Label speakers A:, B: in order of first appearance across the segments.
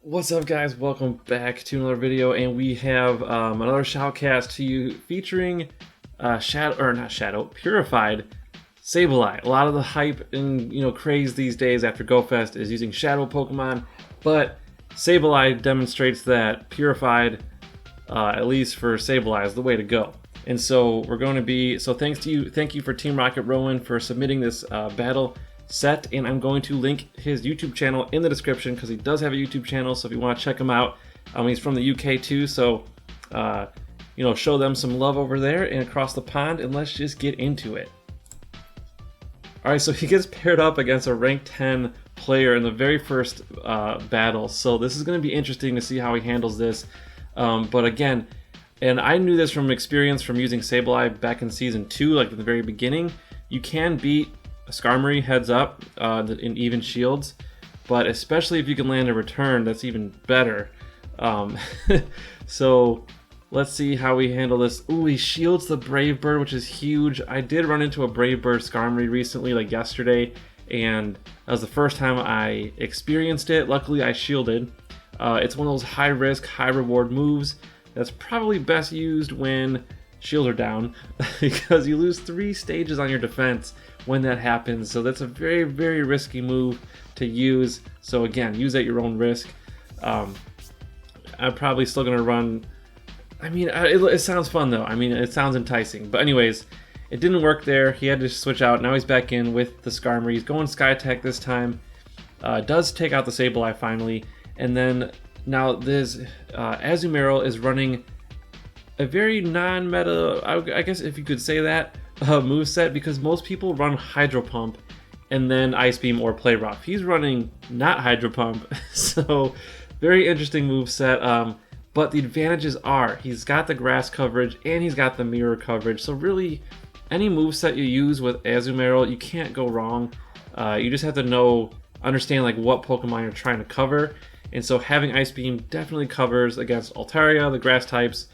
A: What's up, guys? Welcome back to another video, and we have another shoutcast to you featuring Purified Sableye. A lot of the hype and craze these days after GoFest is using Shadow Pokemon, but Sableye demonstrates that Purified, at least for Sableye, is the way to go. And so we're going to be thank you for TeamRocketRowan for submitting this battle set, and I'm going to link his YouTube channel in the description because he does have a YouTube channel. So if you want to check him out, he's from the UK too. So show them some love over there and across the pond, and let's just get into it. All right, so he gets paired up against a rank 10 player in the very first battle. So this is going to be interesting to see how he handles this. But again, and I knew this from experience from using Sableye back in season 2, like at the very beginning, you can beat Skarmory heads up in even shields, but especially if you can land a return, that's even better. So let's see how we handle this. Ooh, he shields the Brave Bird, which is huge. I did run into a Brave Bird Skarmory recently, like yesterday, and that was the first time I experienced it. Luckily, I shielded. It's one of those high risk, high reward moves that's probably best used when shields are down because you lose 3 stages on your defense when that happens. So that's a very, very risky move to use. So again, use at your own risk. I'm probably still gonna run. It sounds fun though. It sounds enticing. But anyways, it didn't work there. He had to switch out. Now he's back in with the Skarmory. He's going Sky Attack this time. Does take out the Sableye finally. And then now this Azumarill is running a very non-meta, I guess if you could say that, moveset, because most people run Hydro Pump and then Ice Beam or Play Rough. He's running not Hydro Pump, so very interesting moveset. But the advantages are he's got the grass coverage and he's got the mirror coverage. So really, any moveset you use with Azumarill, you can't go wrong. You just have to understand like what Pokemon you're trying to cover. And so having Ice Beam definitely covers against Altaria, the grass types,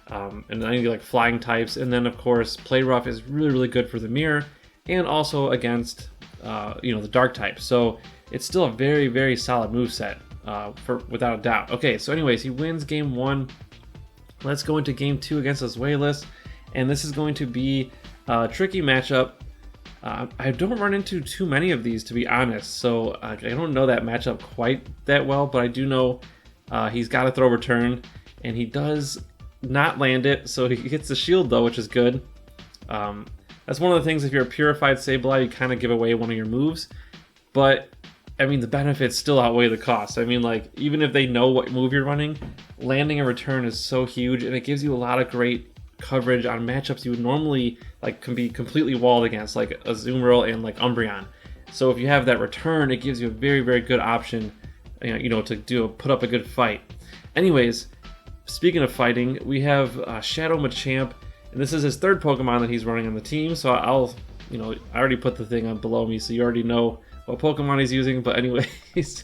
A: and any like flying types. And then of course Play Rough is really, really good for the mirror and also against the dark type. So it's still a very, very solid moveset without a doubt. Okay, so anyways, he wins game 1. Let's go into game 2 against Azuelas, and this is going to be a tricky matchup. I don't run into too many of these, to be honest, so I don't know that matchup quite that well, but I do know he's got to throw return, and he does not land it, so he hits the shield though, which is good. That's one of the things, if you're a Purified Sableye, you kind of give away one of your moves, but the benefits still outweigh the cost. Like, even if they know what move you're running, landing a return is so huge, and it gives you a lot of great coverage on matchups you would normally can be completely walled against, like Azumarill and like Umbreon. So if you have that return, it gives you a very, very good option, to put up a good fight. Anyways, speaking of fighting, we have Shadow Machamp, and this is his 3rd Pokemon that he's running on the team. So I already put the thing on below me, so you already know what Pokemon he's using. But anyways,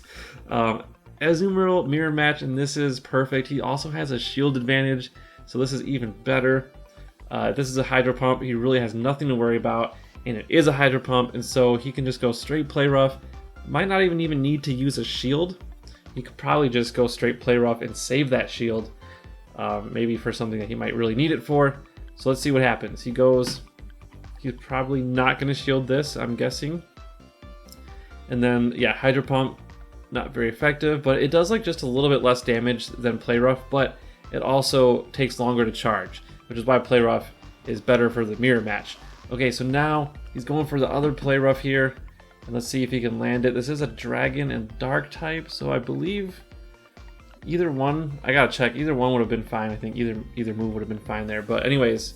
A: Azumarill mirror match, and this is perfect. He also has a shield advantage, so this is even better. This is a Hydro Pump. He really has nothing to worry about, and it is a Hydro Pump, and so he can just go straight Play Rough. Might not even need to use a shield. He could probably just go straight Play Rough and save that shield, maybe for something that he might really need it for. So let's see what happens. He's probably not going to shield this, I'm guessing. And then, yeah, Hydro Pump, not very effective, but it does just a little bit less damage than Play Rough, but it also takes longer to charge, which is why Play Rough is better for the mirror match. Okay, so now he's going for the other Play Rough here, and let's see if he can land it. This is a Dragon and Dark type, so I believe either one, I gotta check, either one would have been fine. I think either move would have been fine there. But anyways,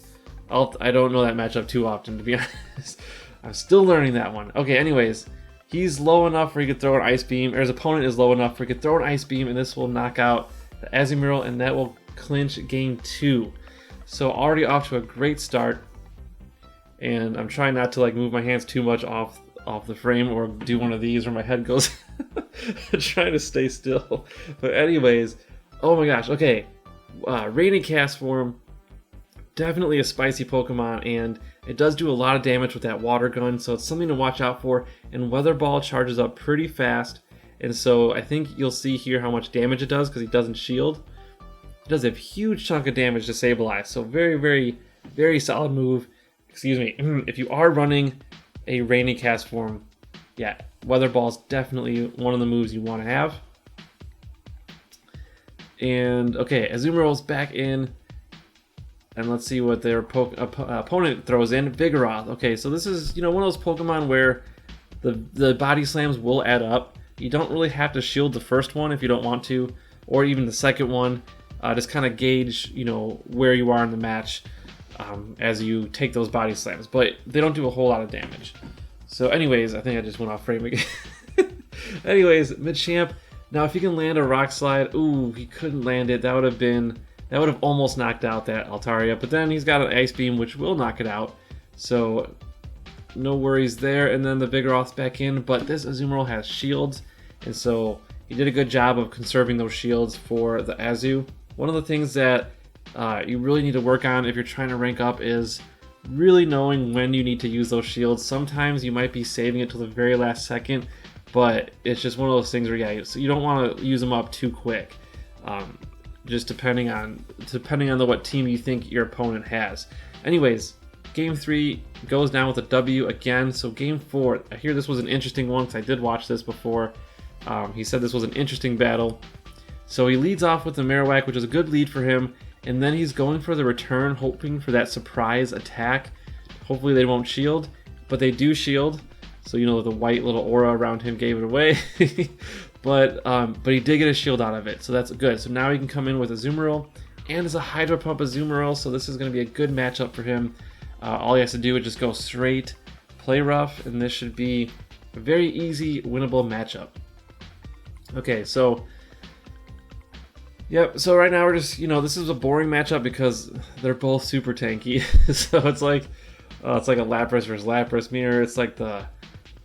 A: I don't know that matchup too often, to be honest. I'm still learning that one. Okay, anyways, he's low enough where he could throw an Ice Beam, or his opponent is low enough where he could throw an Ice Beam, and this will knock out the Azumarill, and that will clinch game 2. So already off to a great start, and I'm trying not to move my hands too much off the frame or do one of these where my head goes. Trying to stay still. But anyways, oh my gosh, okay, Raining Cast form, definitely a spicy Pokemon, and it does do a lot of damage with that water gun, so it's something to watch out for. And Weather Ball charges up pretty fast, And so I think you'll see here how much damage it does because he doesn't shield. It does a huge chunk of damage to Sableye, so very, very, very solid move. Excuse me. If you are running a Rainy Cast form, yeah, Weather Ball is definitely one of the moves you want to have. And okay, Azumarill's back in. And let's see what their opponent throws in. Vigoroth. Okay, so this is, one of those Pokemon where the body slams will add up. You don't really have to shield the first one if you don't want to, or even the second one. Just kind of gauge, where you are in the match as you take those body slams. But they don't do a whole lot of damage. So anyways, I think I just went off frame again. Anyways, Machamp. Now if he can land a Rock Slide, ooh, he couldn't land it. That would have almost knocked out that Altaria. But then he's got an Ice Beam, which will knock it out. So no worries there. And then the Vigoroth's back in. But this Azumarill has shields. And so he did a good job of conserving those shields for the Azu. One of the things that you really need to work on if you're trying to rank up is really knowing when you need to use those shields. Sometimes you might be saving it till the very last second, but it's just one of those things where so you don't want to use them up too quick. Just depending on what team you think your opponent has. Anyways, game 3 goes down with a W again. So game 4, I hear this was an interesting one because I did watch this before. He said this was an interesting battle. So he leads off with the Marowak, which is a good lead for him. And then he's going for the return, hoping for that surprise attack. Hopefully they won't shield, but they do shield. So the white little aura around him gave it away. but he did get a shield out of it, so that's good. So now he can come in with Azumarill, and it's a Hydro Pump Azumarill, so this is going to be a good matchup for him. All he has to do is just go straight, play rough, and this should be a very easy, winnable matchup. Okay, so yep, so right now we're just, this is a boring matchup because they're both super tanky. So it's like a Lapras versus Lapras mirror. It's like the,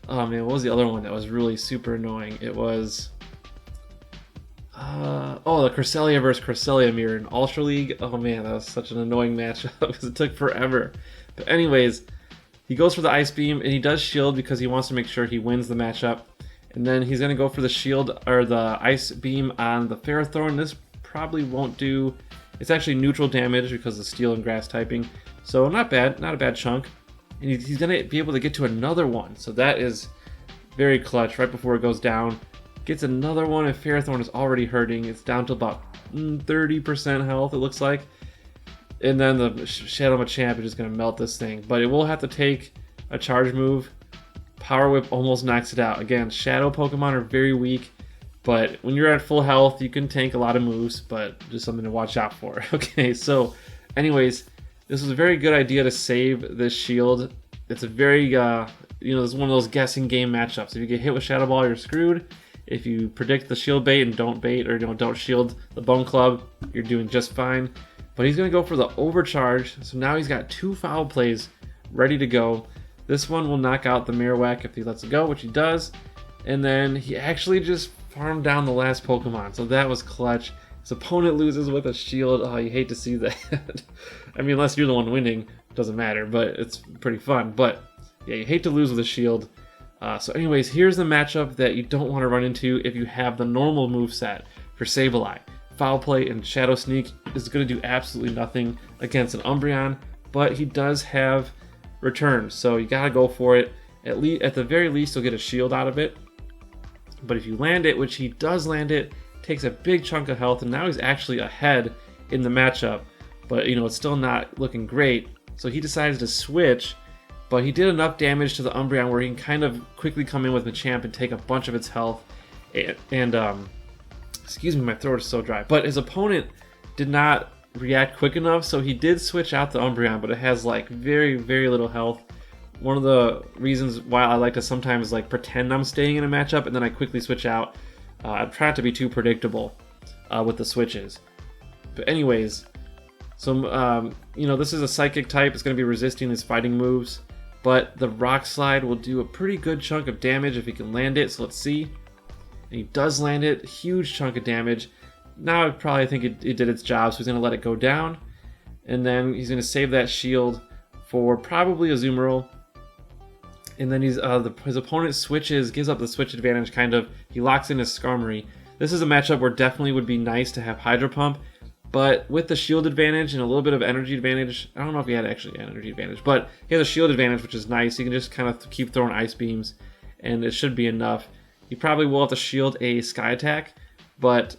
A: oh man, what was the other one that was really super annoying? It was, the Cresselia versus Cresselia mirror in Ultra League. Oh man, that was such an annoying matchup because it took forever. But anyways, he goes for the Ice Beam and he does shield because he wants to make sure he wins the matchup. And then he's going to go for the shield, or the Ice Beam on the Ferrothorn. This probably won't do, it's actually neutral damage because of Steel and Grass typing, so not bad, not a bad chunk. And he's gonna be able to get to another one, so that is very clutch. Right before it goes down, gets another one, and Ferrothorn is already hurting. It's down to about 30% health, it looks like. And then the Shadow Machamp is just gonna melt this thing, but it will have to take a charge move. Power Whip almost knocks it out. Again, Shadow Pokemon are very weak. But when you're at full health, you can tank a lot of moves, but just something to watch out for. Okay, so anyways, this was a very good idea to save this shield. It's a very, this is one of those guessing game matchups. If you get hit with Shadow Ball, you're screwed. If you predict the shield bait and don't bait, or don't shield the Bone Club, you're doing just fine. But he's going to go for the Overcharge, so now he's got 2 foul plays ready to go. This one will knock out the Marowak if he lets it go, which he does. And then he actually just farmed down the last Pokemon, so that was clutch. His opponent loses with a shield. Oh, you hate to see that. I mean, unless you're the one winning, it doesn't matter, but it's pretty fun. But yeah, you hate to lose with a shield. So anyways, here's the matchup that you don't want to run into if you have the normal moveset for Sableye. Foul Play and Shadow Sneak is going to do absolutely nothing against an Umbreon, but he does have return, so you gotta go for it. At the very least, you'll get a shield out of it. But if you land it, which he does land it, takes a big chunk of health, and now he's actually ahead in the matchup. But it's still not looking great. So he decides to switch, but he did enough damage to the Umbreon where he can kind of quickly come in with Machamp and take a bunch of its health. And excuse me, my throat is so dry. But his opponent did not react quick enough, so he did switch out the Umbreon, but it has like very, very little health. One of the reasons why I like to sometimes pretend I'm staying in a matchup and then I quickly switch out. I'm trying not to be too predictable with the switches. But anyways, so this is a Psychic type. It's going to be resisting his fighting moves, but the Rock Slide will do a pretty good chunk of damage if he can land it. So let's see. And he does land it. Huge chunk of damage. Now I probably think it did its job, so he's going to let it go down. And then he's going to save that shield for probably Azumarill. And then his opponent gives up the switch advantage kind of. He locks in his Skarmory. This is a matchup where definitely would be nice to have Hydro Pump, but with the shield advantage and a little bit of energy advantage, I don't know if he had actually energy advantage, but he has a shield advantage, which is nice. He can just kind of keep throwing Ice Beams, and it should be enough. He probably will have to shield a Sky Attack, but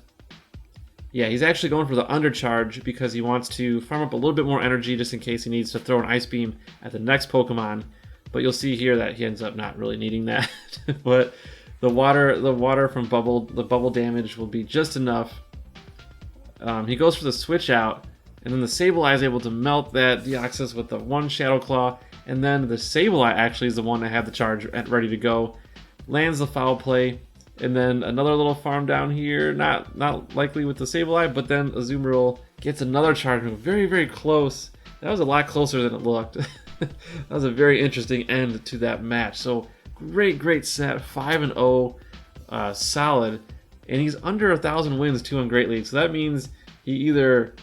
A: yeah, he's actually going for the Undercharge because he wants to farm up a little bit more energy just in case he needs to throw an Ice Beam at the next Pokemon. But you'll see here that he ends up not really needing that. But the water from the bubble damage will be just enough. He goes for the switch out, and then the Sableye is able to melt that Deoxys with the one Shadow Claw, and then the Sableye actually is the one that had the charge ready to go. Lands the Foul Play, and then another little farm down here, not likely with the Sableye, but then Azumarill gets another charge move, very, very close. That was a lot closer than it looked. That was a very interesting end to that match. So great set, 5-0, solid, and he's under 1,000 wins too on Great League. So that means he either,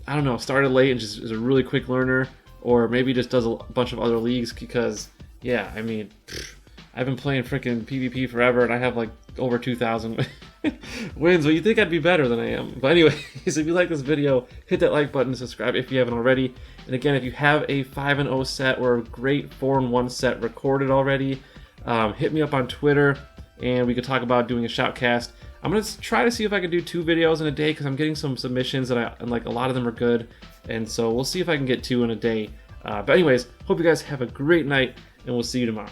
A: I don't know, started late and just is a really quick learner, or maybe just does a bunch of other leagues because, yeah, I mean, I've been playing freaking PvP forever and I have like over 2,000 wins. Well, you'd think I'd be better than I am. But anyways, if you like this video, hit that like button, subscribe if you haven't already. And again, if you have a 5-0 set or a great 4-1 set recorded already, hit me up on Twitter and we could talk about doing a shoutcast. I'm going to try to see if I can do 2 videos in a day because I'm getting some submissions and like a lot of them are good. And so we'll see if I can get 2 in a day. But anyways, hope you guys have a great night and we'll see you tomorrow.